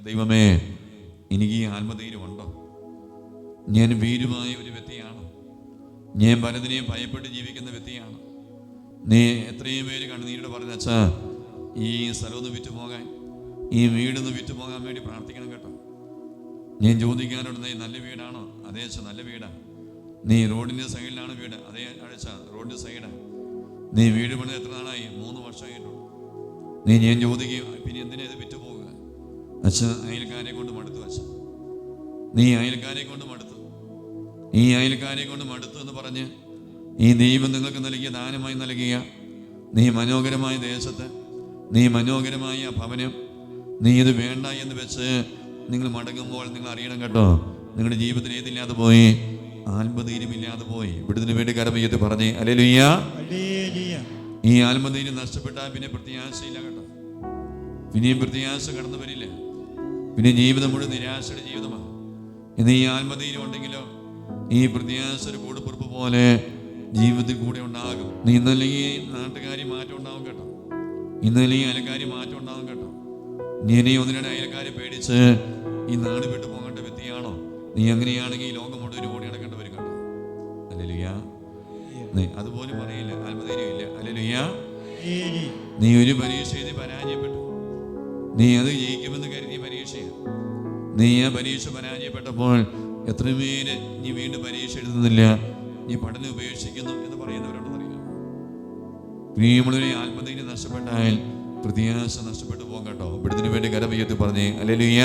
ദൈവമേ, എനിക്ക് ഈ ആത്മധൈര്യമുണ്ടോ? ഞാൻ ഭീരുമായ ഒരു വ്യക്തിയാണ്. ഞാൻ പലതിനെയും ഭയപ്പെട്ട് ജീവിക്കുന്ന വ്യക്തിയാണ്. നീ എത്രയും പേര് കണ്ണുനീരോട് പറഞ്ഞാ ഈ സ്ഥലമൊന്ന് വിറ്റുപോകാൻ, ഈ വീടൊന്ന് വിറ്റുപോകാൻ വേണ്ടി പ്രാർത്ഥിക്കണം കേട്ടോ. ഞാൻ ചോദിക്കാനോട്, നീ നല്ല വീടാണോ? അതേ അച്ഛാ നല്ല വീടാണ്. നീ റോഡിൻ്റെ സൈഡിലാണ് വീട്? അതേ അച്ഛാ റോഡിൻ്റെ സൈഡാണ്. നീ വീട് പണിത് എത്ര നാളായി? 3 വർഷമായിട്ടുള്ളൂ. ഞാൻ ചോദിക്കും, പിന്നെ എന്തിനാ ഇത് വിറ്റുപോകുക? അച്ഛൻ അയൽക്കാരെ കൊണ്ട് മടുത്തു. അച്ഛൻ നീ അയൽക്കാരെ കൊണ്ട് മടുത്തു, ഈ അയൽക്കാരെ കൊണ്ട് മടുത്തു എന്ന് പറഞ്ഞ് ഈ ദൈവം നിങ്ങൾക്ക് നൽകിയ ദാനമായി നൽകിയ നീ മനോഹരമായ ദേശത്ത്, നീ മനോഹരമായ ഭവനം, നീ ഇത് വേണ്ട എന്ന് വെച്ച് നിങ്ങൾ മടങ്ങുമ്പോൾ നിങ്ങൾ അറിയണം കേട്ടോ, നിങ്ങളുടെ ജീവിതത്തിൽ ഏതില്ലാതെ പോയി? ആത്മധൈര്യമില്ലാതെ പോയി. ഇവിടുന്ന് വേണ്ടി കരമയ്യത്ത് പറഞ്ഞേ ഹല്ലേലൂയ. ഈ ആത്മധൈര്യം നഷ്ടപ്പെട്ടാൽ പിന്നെ പ്രത്യാശയില്ല കേട്ടോ. പിന്നെയും പ്രത്യാശ കടന്നു വരില്ല. പിന്നെ ജീവിതം മുഴുവൻ നിരാശയുടെ ജീവിതമാണ്. ഇന്ന് ഈ ആത്മധൈര്യം ഉണ്ടെങ്കിലോ ഈ പ്രത്യാശ ഒരു കൂടപ്പുറപ്പ് പോലെ ജീവിതത്തിൽ കൂടെ ഉണ്ടാകും. നീ ഇന്നല്ലെങ്കിൽ നാട്ടുകാരി മാറ്റം ഉണ്ടാവും കേട്ടോ. ഇന്നല്ലെങ്കിൽ അയൽക്കാരി മാറ്റം ഉണ്ടാവും കേട്ടോ. നീ 1-2 അയൽക്കാരെ പേടിച്ച് ഈ നാട് വിട്ടു പോകേണ്ട വ്യക്തിയാണോ? നീ അങ്ങനെയാണെങ്കിൽ ലോകം മുഴുവൻ ഓടി നടക്കേണ്ടി വരും കേട്ടോ. ഹല്ലേലൂയ. അതുപോലെ പറയില്ല, ആത്മധൈര്യം ഇല്ല. ഹല്ലേലൂയ. നീ ഒരു പരീക്ഷ എഴുതി പരാജയപ്പെട്ടു. നീ അത് ജയിക്കുമെന്ന് കരുതി പരീക്ഷയാണ്. നീ ആ പരീക്ഷ പരാജയപ്പെട്ടപ്പോൾ എത്ര പേര് നീ വീണ്ടും പരീക്ഷ എഴുതുന്നില്ല, നീ പഠനം ഉപേക്ഷിക്കുന്നു എന്ന് പറയുന്നവരോടൊന്നും അറിയാം. പ്രിയമുള്ളവരെ, ആത്മധൈര്യം നഷ്ടപ്പെട്ടാൽ പ്രത്യാശ നഷ്ടപ്പെട്ടു പോകും കേട്ടോ. ഇവിടത്തിന് വേണ്ടി കരമയ്യത്ത് പറഞ്ഞേ ഹല്ലേലൂയ.